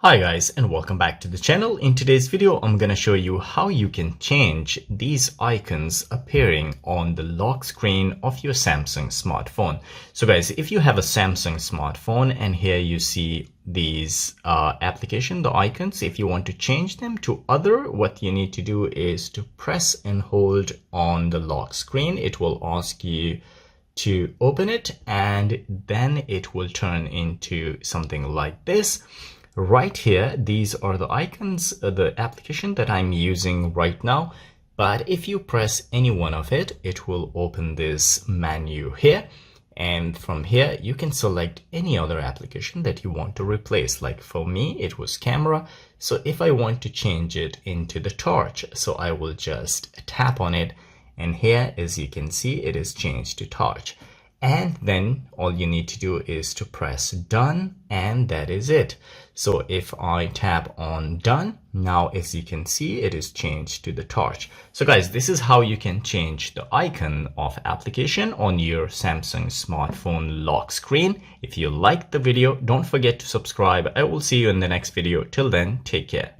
Hi guys, and welcome back to the channel. In today's video, I'm going to show you how you can change these icons appearing on the lock screen of your Samsung smartphone. So guys, if you have a Samsung smartphone and here you see these the icons, if you want to change them to other, what you need to do is to press and hold on the lock screen. It will ask you to open it and then it will turn into something like this. Right here, these are the icons, the application that I'm using right now. But if you press any one of it, it will open this menu here. And from here, you can select any other application that you want to replace. Like for me, it was camera. So if I want to change it into the torch, so I will just tap on it. And here, as you can see, it is changed to torch. And then all you need to do is to press done, and that is it. So if I tap on done, now as you can see, it is changed to the torch. So guys, this is how you can change the icon of application on your Samsung smartphone lock screen. If you liked the video, don't forget to subscribe. I will see you in the next video. Till then, take care.